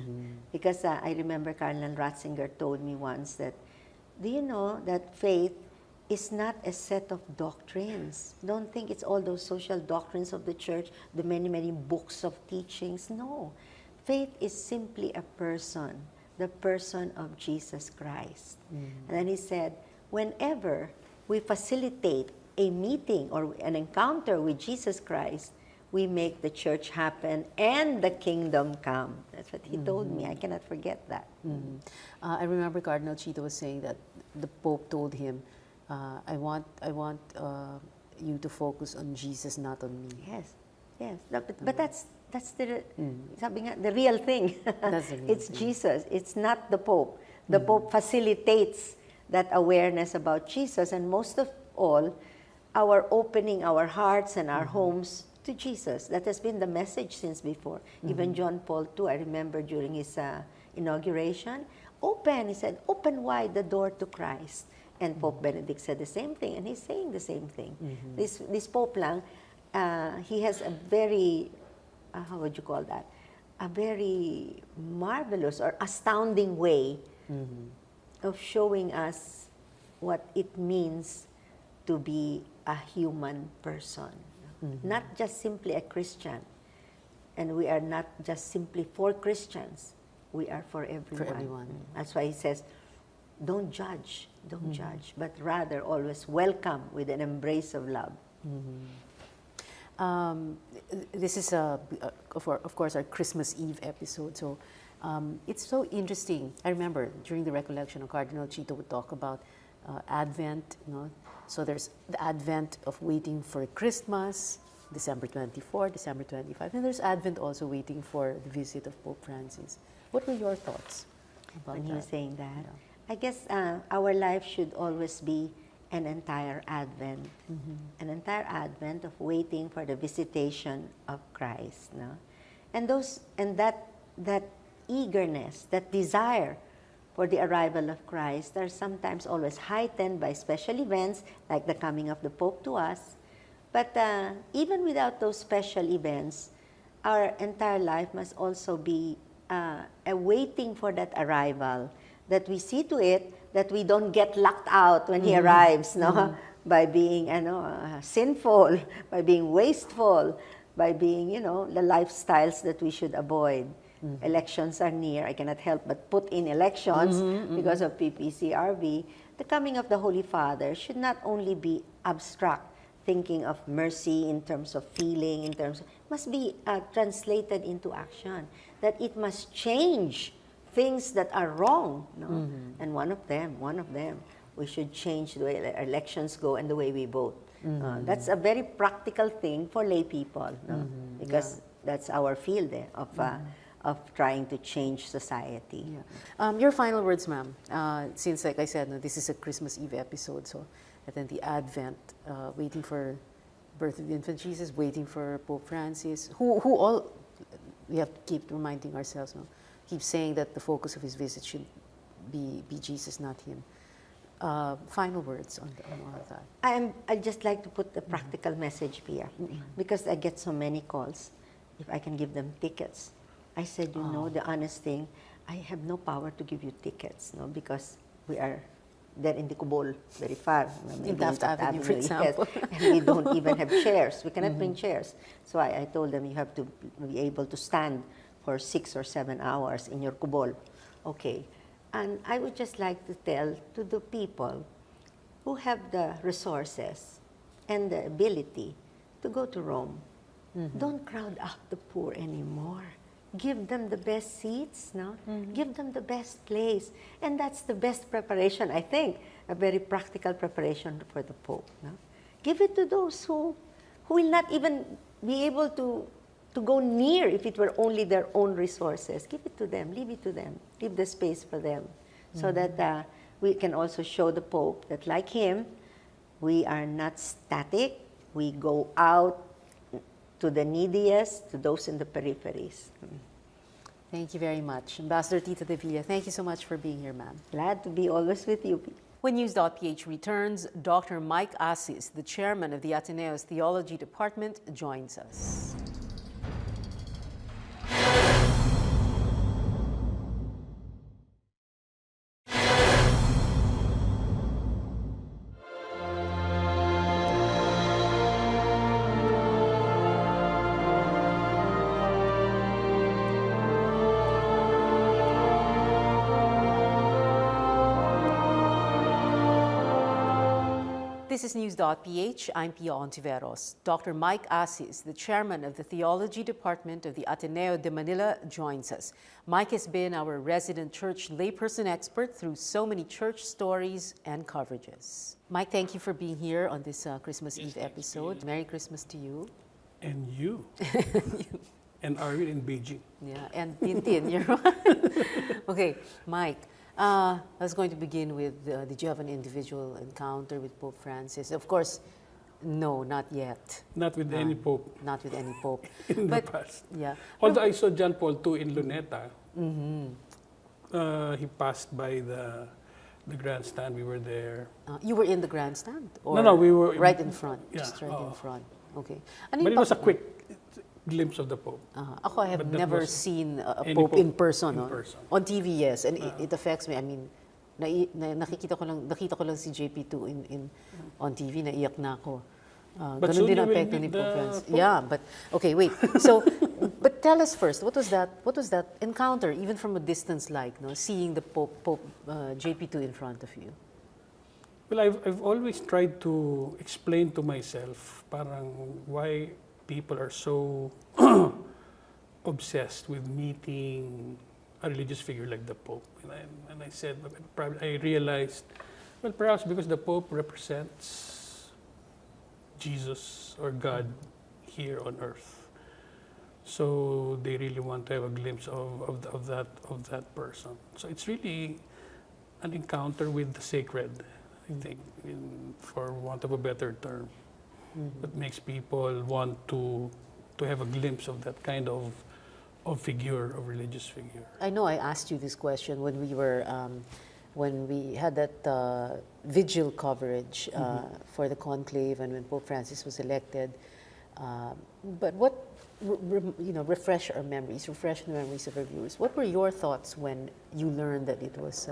Because I remember Cardinal Ratzinger told me once that, do you know that faith is not a set of doctrines? Don't think it's all those social doctrines of the church, the many, many books of teachings. No. Faith is simply a person, the person of Jesus Christ. And then he said, whenever we facilitate a meeting or an encounter with Jesus Christ, we make the church happen and the kingdom come. That's what he told me. I cannot forget that. I remember Cardinal Chito was saying that the Pope told him, I want you to focus on Jesus, not on me. Yes. But that's the sabi nga, the real thing. That's the real it's thing. Jesus. It's not the Pope. The Pope facilitates that awareness about Jesus, and most of all, our opening our hearts and our homes to Jesus. That has been the message since before. Even John Paul II, I remember during his inauguration, he said, open wide the door to Christ. And Pope Benedict said the same thing, and he's saying the same thing. This Pope lang, he has a very, how would you call that? A very marvelous or astounding way of showing us what it means to be a human person. Not just simply a Christian. And we are not just simply for Christians. We are for everyone. For everyone. That's why he says, don't judge, but rather always welcome with an embrace of love. This is, of course, our Christmas Eve episode. So it's so interesting. I remember during the recollection, Cardinal Chito would talk about Advent. You know? So there's the Advent of waiting for Christmas, December 24, December 25, and there's Advent also waiting for the visit of Pope Francis. What were your thoughts about When that? you were saying that, Yeah. I guess our life should always be an entire Advent, an entire Advent of waiting for the visitation of Christ, no? And that eagerness, that desire for the arrival of Christ are sometimes always heightened by special events like the coming of the Pope to us. But even without those special events, our entire life must also be a waiting for that arrival, that we see to it that we don't get locked out when he arrives, no? By being sinful, by being wasteful, by being, the lifestyles that we should avoid. Elections are near. I cannot help but put in elections because of PPCRV. The coming of the Holy Father should not only be abstract, thinking of mercy in terms of feeling, must be translated into action. That it must change things that are wrong, no? And one of them, we should change the way elections go and the way we vote. That's a very practical thing for lay people, no? Because that's our field of trying to change society. Yeah. Your final words, ma'am. Since, like I said, no, this is a Christmas Eve episode, so and then the Advent, waiting for birth of the infant Jesus, waiting for Pope Francis, who all, we have to keep reminding ourselves, no? Keep saying that the focus of his visit should be Jesus, not him. Final words on all of that. I'd just like to put the practical message here, because I get so many calls. If I can give them tickets, I said, the honest thing, I have no power to give you tickets, no, because we are there in the Kubol, very far. In Taft Avenue, for example. Yes, and we don't even have chairs. We cannot bring chairs. So I told them, you have to be able to stand for 6 or 7 hours in your Kubol. Okay. And I would just like to tell to the people who have the resources and the ability to go to Rome, don't crowd out the poor anymore. Give them the best seats, no? Give them the best place. And that's the best preparation, I think, a very practical preparation for the Pope. No? Give it to those who will not even be able to go near if it were only their own resources. Give it to them, leave it to them, leave the space for them, so that we can also show the Pope that, like him, we are not static. We go out to the neediest, to those in the peripheries. Thank you very much. Ambassador Tita De Villa, thank you so much for being here, ma'am. Glad to be always with you. When News.PH returns, Dr. Mike Assis, the chairman of the Ateneo's Theology Department, joins us. This is News.PH. I'm Pia Hontiveros. Dr. Mike Assis, the chairman of the Theology Department of the Ateneo de Manila, joins us. Mike has been our resident church layperson expert through so many church stories and coverages. Mike, thank you for being here on this Christmas Eve episode. Merry Christmas to you. And you. And Arvin in Beijing. Yeah, and Tintin, you're right. Okay, Mike. I was going to begin with, did you have an individual encounter with Pope Francis? Of course, no, not yet. Not with any Pope. Not with any Pope. In the past. Yeah. Although I saw John Paul II in Luneta. He passed by the grandstand. We were there. You were in the grandstand? Or No, we were right in front. Yeah, Just right in front. Okay. But it was a quick glimpse of the Pope. Ako, I have never seen a Pope in person. On TV, yes. And it affects me. I mean, nakita ko lang si JP2 on TV, naiyak na ako. But Ganun din soon ang you will epekto ni meet Pope the Francis. Pope. Yeah, but, okay, wait. So, but tell us first, what was that encounter, even from a distance like, no? Seeing the Pope JP2 in front of you? Well, I've always tried to explain to myself parang why people are so obsessed with meeting a religious figure like the Pope. And I said, I realized, well, perhaps because the Pope represents Jesus or God here on earth. So they really want to have a glimpse of that person. So it's really an encounter with the sacred, I think, for want of a better term, that makes people want to have a glimpse of that kind of figure, of religious figure. I know I asked you this question when we were when we had that vigil coverage for the conclave and when Pope Francis was elected. But what, refresh the memories of our viewers. What were your thoughts when you learned that it was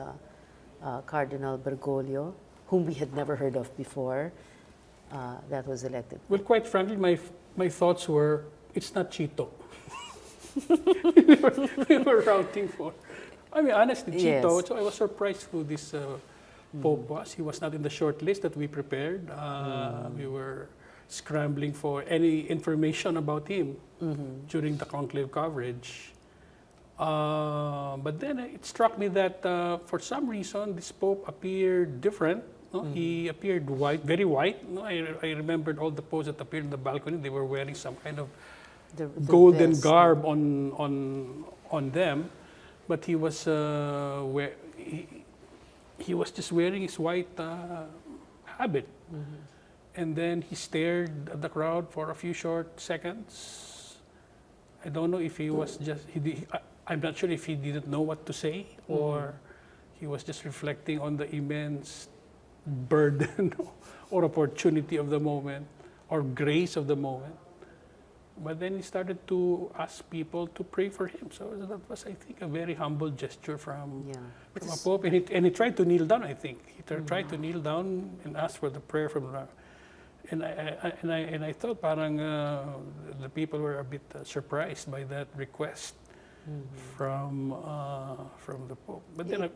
Cardinal Bergoglio, whom we had never heard of before, that was elected? Well, quite frankly, my thoughts were, it's not Chito. we were routing for. I mean, honestly, Chito. Yes. So I was surprised who this Pope was. He was not in the short list that we prepared. We were scrambling for any information about him during the conclave coverage. But then it struck me that for some reason this Pope appeared different. No? He appeared white, very white. No? I remembered all the popes that appeared in the balcony. They were wearing some kind of The golden vest. garb on them, but he was he was just wearing his white habit, and then he stared at the crowd for a few short seconds. I don't know if he was just I'm not sure if he didn't know what to say or he was just reflecting on the immense burden or opportunity of the moment or grace of the moment. But then he started to ask people to pray for him. So that was, I think, a very humble gesture from a Pope. And he tried to kneel down, I think. He tried to kneel down and ask for the prayer from the... And I thought parang the people were a bit surprised by that request from the Pope. But then,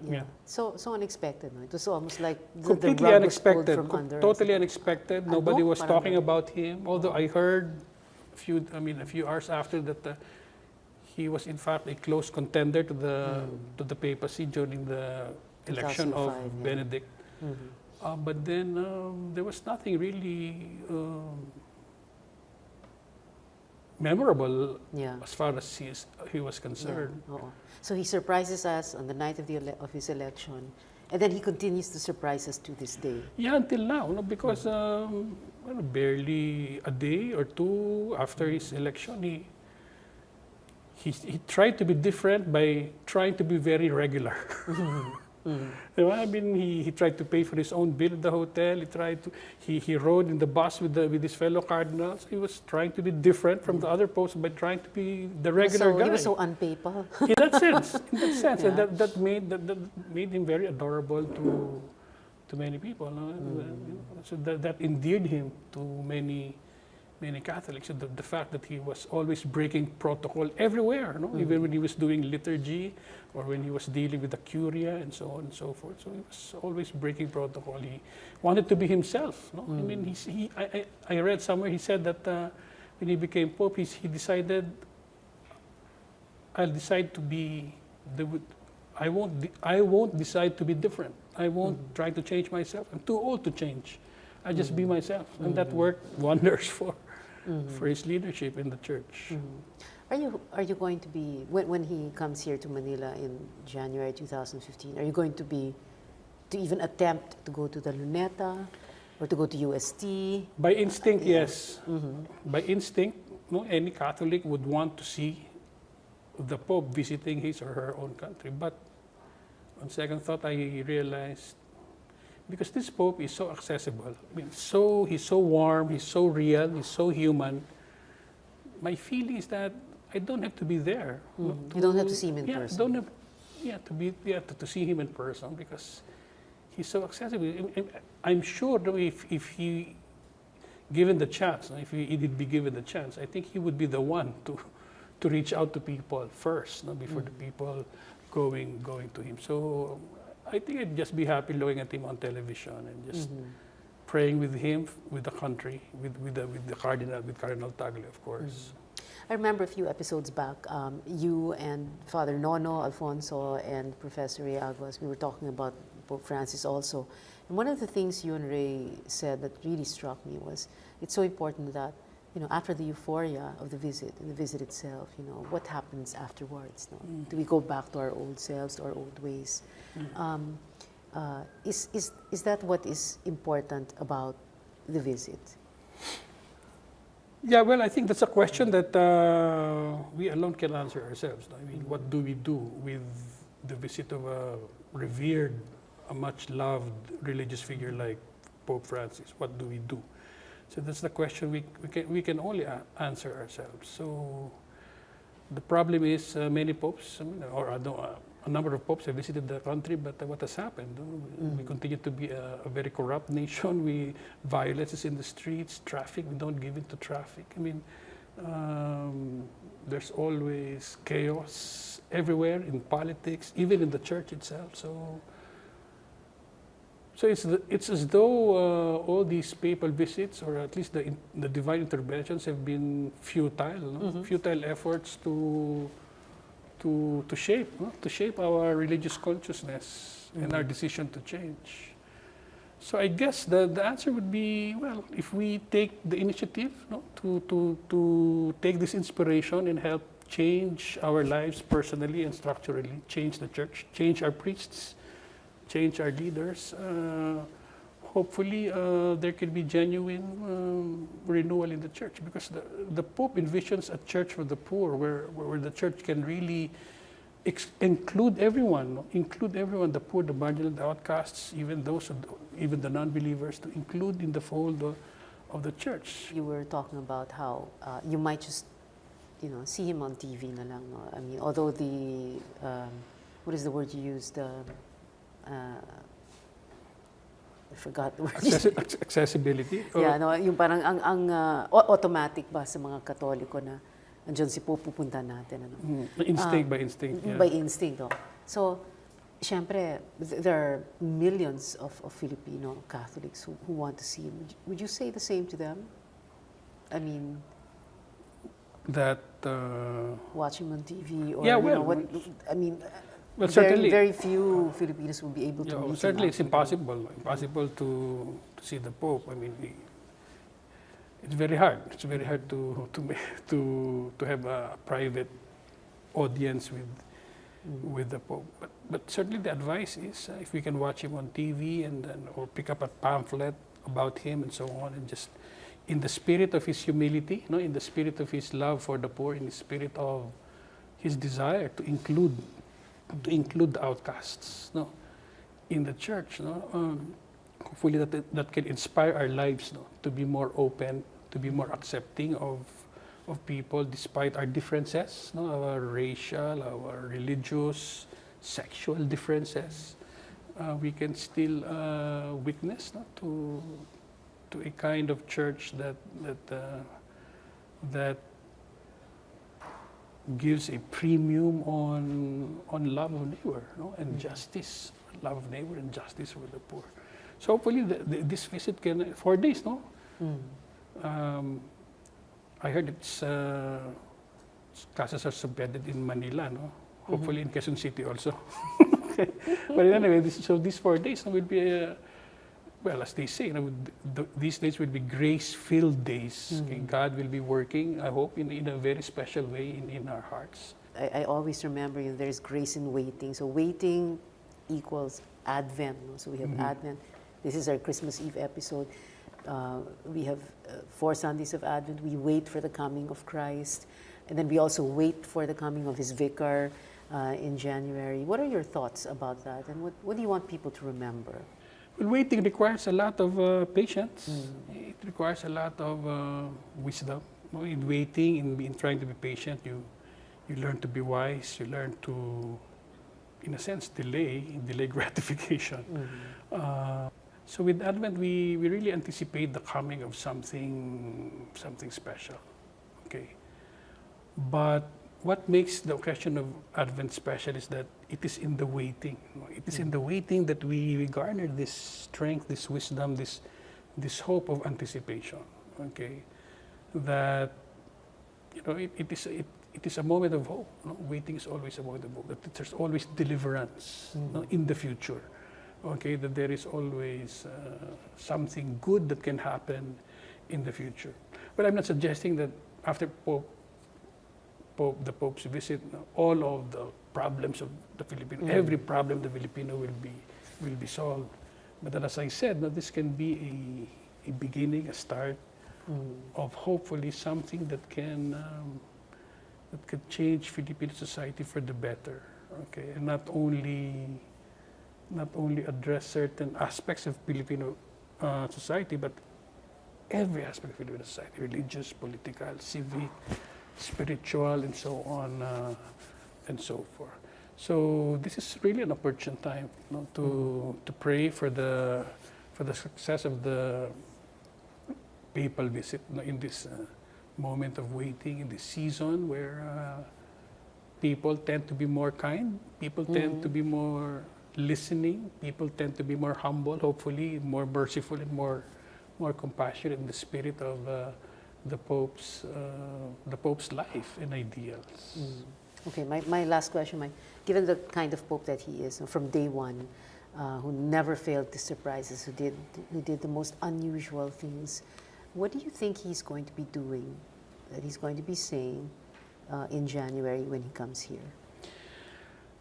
So unexpected. No? It was almost like completely the rug unexpected. was pulled from under. Totally unexpected. Nobody was parang talking about him. Although I heard a few hours after that he was in fact a close contender to the papacy during the election of 2005, Benedict. But then there was nothing really memorable as far as he was concerned. So he surprises us on the night of his election, and then he continues to surprise us to this day. Yeah, until now, no? Because barely a day or two after his election, he tried to be different by trying to be very regular. I mean, he tried to pay for his own bill at the hotel. He rode in the bus with his fellow cardinals. He was trying to be different from the other popes by trying to be the regular guy. He was so unpapal. In that sense, and that made him very adorable to many people. No? So that endeared him to many Catholics. So the fact that he was always breaking protocol everywhere, no? Even when he was doing liturgy or when he was dealing with the curia and so on and so forth. So he was always breaking protocol. He wanted to be himself. No? I mean, I read somewhere he said that when he became Pope, he decided, I'll decide to be I won't decide to be different. I won't try to change myself. I'm too old to change. I just be myself, and that worked wonders for his leadership in the church. Are you going to be, when he comes here to Manila in January 2015, are you going to even attempt to go to the Luneta or to go to UST? By instinct, yes. By instinct, any Catholic would want to see the Pope visiting his or her own country. But on second thought, I realized, because this Pope is so accessible, I mean, he's so warm, he's so real, he's so human. My feeling is that I don't have to be there. You don't have to see him in person. Don't have, to see him in person because he's so accessible. I'm sure that if he given the chance, if he did be given the chance, I think he would be the one to reach out to people first, before the people going to him. So I think I'd just be happy looking at him on television and just praying with him, with the country, with Cardinal Tagle, of course. I remember a few episodes back, you and Father Nono, Alfonso, and Professor Riaguas, we were talking about Pope Francis also. And one of the things you and Ray said that really struck me was, it's so important that after the euphoria of the visit and the visit itself, what happens afterwards? No? Do we go back to our old selves, to our old ways? Is that what is important about the visit? Yeah, well, I think that's a question that we alone can answer ourselves. I mean, what do we do with the visit of a revered, a much loved religious figure like Pope Francis? What do we do? So that's the question we can only answer ourselves. So the problem is many popes, or a number of popes have visited the country, but what has happened? We continue to be a very corrupt nation. Violence is in the streets, traffic, we don't give in to traffic. I mean, there's always chaos everywhere in politics, even in the church itself. So it's as though all these papal visits, or at least the divine interventions, have been futile, futile efforts to shape our religious consciousness and our decision to change. So I guess the answer would be, well, if we take the initiative to take this inspiration and help change our lives personally and structurally, change the church, change our priests, change our leaders, hopefully there can be genuine renewal in the church, because the Pope envisions a church for the poor, where the church can really include everyone, the poor, the marginal, the outcasts, even the non-believers, to include in the fold of the church. You were talking about how you might just, see him on TV na lang. No? I mean, although what is the word you used? I forgot the word. Accessibility? Yeah, no, yung parang automatic ba sa mga Katoliko na andyan si Pope, pupunta natin. Ano? Instinct by instinct. Yeah. By instinct. Oh. So, syempre, there are millions of Filipino Catholics who want to see him. Would you say the same to them? I mean, that watch him on TV, or yeah, well, well, certainly, very few Filipinos will be able to meet certainly him. It's impossible to see the Pope. I mean, it's very hard. It's very hard to have a private audience with the Pope. But certainly the advice is if we can watch him on TV or pick up a pamphlet about him and so on, and just in the spirit of his humility, in the spirit of his love for the poor, in the spirit of his desire to include the outcasts, in the church, hopefully that can inspire our lives, to be more open, to be more accepting of people despite our differences, our racial, our religious, sexual differences. We can still witness to a kind of church that gives a premium on love of neighbor, and justice, love of neighbor and justice for the poor. So hopefully this visit can 4 days, I heard classes are submitted in Manila, hopefully in Quezon City also. But anyway, these 4 days will be well, as they say, these days will be grace-filled days. Okay? God will be working, I hope, in a very special way in our hearts. I always remember there's grace in waiting. So waiting equals Advent. So we have Advent. This is our Christmas Eve episode. We have 4 Sundays of Advent. We wait for the coming of Christ. And then we also wait for the coming of his Vicar in January. What are your thoughts about that? And what do you want people to remember? Well, waiting requires a lot of patience. It requires a lot of wisdom. In waiting, in trying to be patient, you learn to be wise. You learn to, in a sense, delay gratification. So with Advent, we really anticipate the coming of something special. Okay, but what makes the occasion of Advent special is that it is in the waiting. It is in the waiting that we garner this strength, this wisdom, this hope of anticipation. Okay, that it is a moment of hope. Waiting is always a moment of hope. That there's always deliverance in the future. Okay, that there is always something good that can happen in the future. Well, I'm not suggesting that after the Pope's visit, all of the problems of the Filipino, every problem the Filipino will be solved. But then, as I said, this can be a beginning, a start of hopefully something that could change Filipino society for the better. Okay, and not only address certain aspects of Filipino society, but every aspect of Filipino society: religious, political, civic, spiritual, and so on and so forth. So this is really an opportune time, to pray for the success of the papal visit, in this moment of waiting, in this season where people tend to be more kind, people tend to be more listening, people tend to be more humble, hopefully more merciful and more compassionate in the spirit of the Pope's life and ideals. Okay, my last question, Mike. Given the kind of Pope that he is, from day one, who never failed to surprise us, who did the most unusual things, what do you think he's going to be doing, that he's going to be saying in January when he comes here?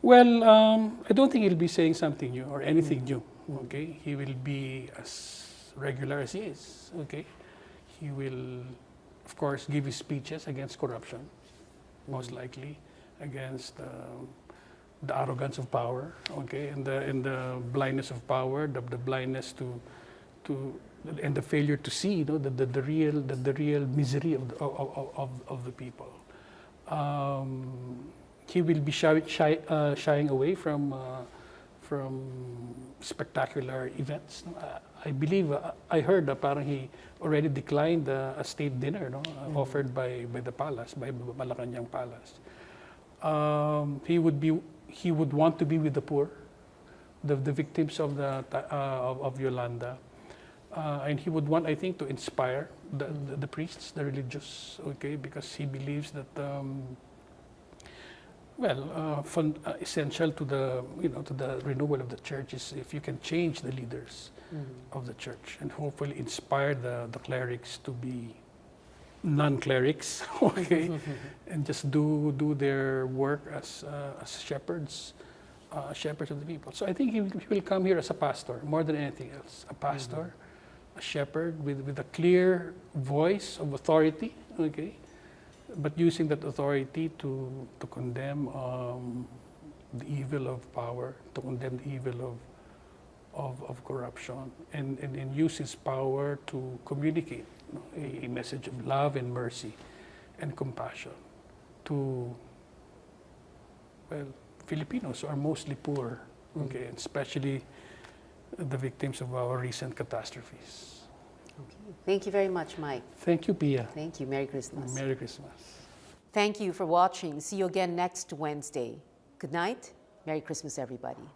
Well, I don't think he'll be saying something new or anything new. Okay, he will be as regular as he is. Okay, he will, of course, give his speeches against corruption, most likely, against the arrogance of power. Okay, and the blindness of power, the blindness to and the failure to see, the real misery of the people. He will be shying away from spectacular events. I believe I heard that parang he already declined a state dinner, offered by the palace, by Malacanang Palace. He would want to be with the poor, the victims of Yolanda. And he would want, I think, to inspire the priests, the religious, okay, because he believes that, essential to the renewal of the church is if you can change the leaders of the church and hopefully inspire the clerics to be non-clerics, okay, and just do their work as shepherds of the people. So I think he will come here as a pastor more than anything else, a pastor. A shepherd with a clear voice of authority, okay, but using that authority to condemn the evil of power, to condemn the evil of corruption, and use his power to communicate a message of love and mercy and compassion to, Filipinos who are mostly poor, okay, and especially the victims of our recent catastrophes. Okay. Thank you very much, Mike. Thank you, Pia. Thank you. Merry Christmas. Merry Christmas. Thank you for watching. See you again next Wednesday. Good night. Merry Christmas, everybody.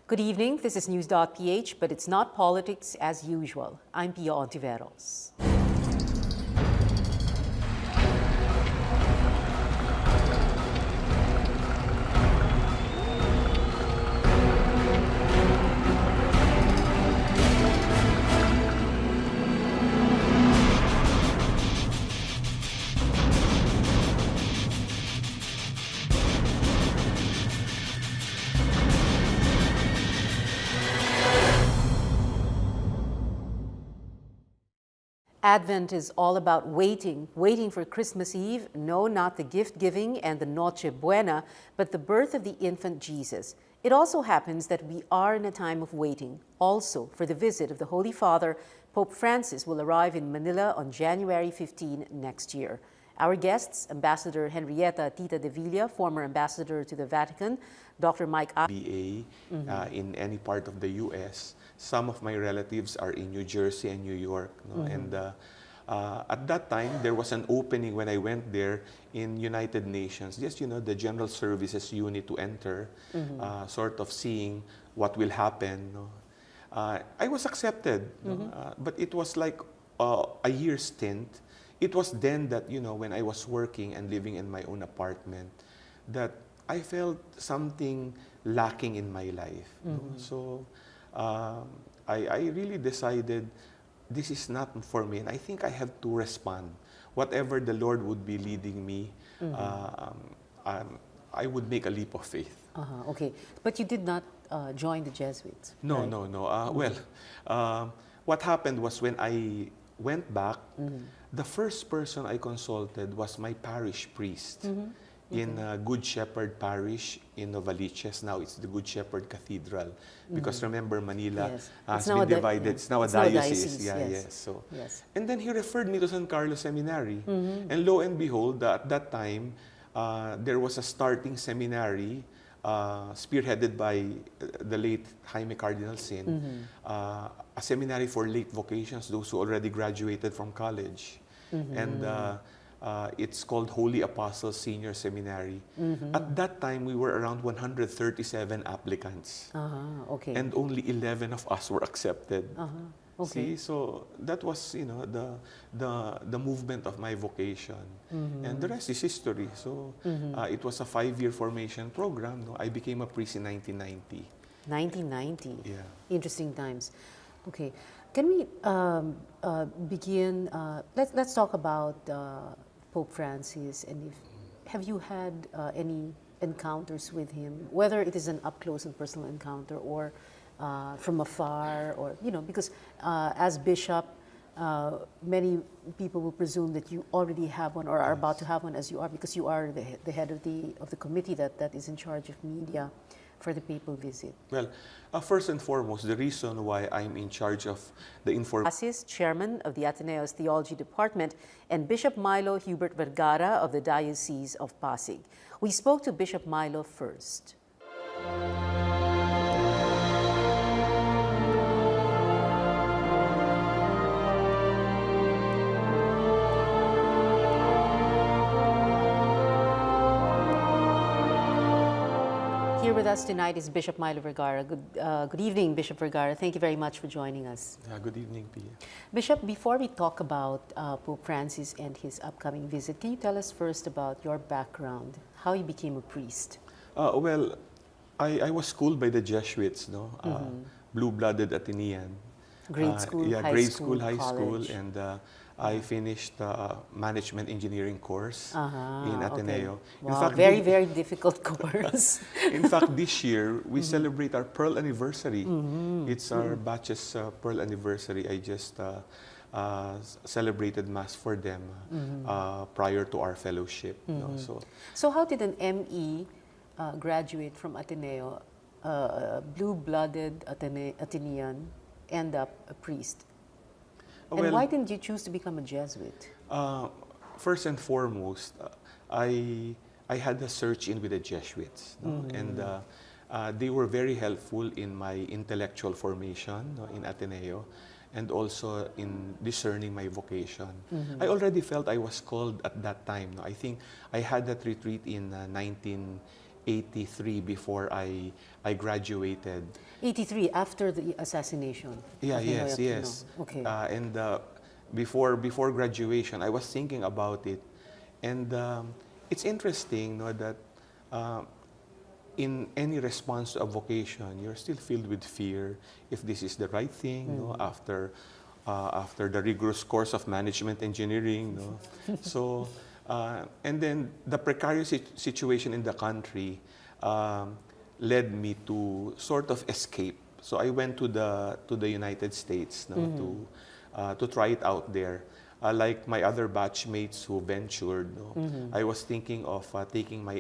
Good evening. This is News.PH, but it's not politics as usual. I'm Pia Hontiveros. Advent is all about waiting, waiting for Christmas Eve, no, not the gift-giving and the Noche Buena, but the birth of the infant Jesus. It also happens that we are in a time of waiting. Also, for the visit of the Holy Father, Pope Francis will arrive in Manila on January 15 next year. Our guests, Ambassador Henrietta Tita de Villa, former ambassador to the Vatican, Dr. Mike BA in any part of the U.S. Some of my relatives are in New Jersey and New York. No? And at that time, there was an opening when I went there in United Nations. Just, the General Services unit to enter, sort of seeing what will happen. No? I was accepted, no? But it was like a year stint. It was then that, when I was working and living in my own apartment, that I felt something lacking in my life. No? So I really decided this is not for me, and I think I have to respond. Whatever the Lord would be leading me, I would make a leap of faith. Okay, but you did not join the Jesuits. No, right? no. Well, what happened was when I went back, the first person I consulted was my parish priest in Good Shepherd Parish in Novaliches. Now it's the Good Shepherd Cathedral. Because remember, Manila has been divided. It's now a diocese. Yes. So, and then he referred me to San Carlos Seminary. And lo and behold, at that time, there was a starting seminary spearheaded by the late Jaime Cardinal Sin, a seminary for late vocations, those who already graduated from college. And it's called Holy Apostles Senior Seminary. At that time, we were around 137 applicants. Okay. And only 11 of us were accepted. Okay. See, so that was, the movement of my vocation. And the rest is history. So it was a 5-year formation program. No? I became a priest in 1990. 1990. Yeah. Interesting times. Okay. Can we begin? Let's talk about Pope Francis, and have you had any encounters with him, whether it is an up-close and personal encounter or from afar, or because as bishop, many people will presume that you already have one or are about to have one, as you are, because you are the head of the committee that is in charge of media for the papal visit. Well, first and foremost, the reason why I'm in charge of the Francis, chairman of the Ateneo's Theology Department, and Bishop Milo Hubert Vergara of the Diocese of Pasig. We spoke to Bishop Milo first. Here with us tonight is Bishop Milo Vergara. Good evening, Bishop Vergara. Thank you very much for joining us. Good evening, Pia. Bishop, before we talk about Pope Francis and his upcoming visit, can you tell us first about your background, how you became a priest? Well, I was schooled by the Jesuits, no? Blue-blooded Atenean. Grade school, high school, and I finished management engineering course in Ateneo. Okay. Wow, in fact, very difficult course. In fact, this year we celebrate our Pearl anniversary. It's our batch's Pearl anniversary. I just celebrated Mass for them prior to our fellowship. So how did an ME graduate from Ateneo, blue-blooded Atenean, end up a priest? And why didn't you choose to become a Jesuit? First and foremost, I had a search in with the Jesuits, and they were very helpful in my intellectual formation in Ateneo, and also in discerning my vocation. I already felt I was called at that time. I think I had that retreat in 1983 before I graduated. 83, after the assassination? Yeah, yes. Okay. And before graduation, I was thinking about it. And it's interesting that in any response to a vocation, you're still filled with fear if this is the right thing, after the rigorous course of management engineering. So, and then the precarious situation in the country led me to sort of escape. So I went to the United States to to try it out there. Like my other batchmates who ventured, no, I was thinking of taking my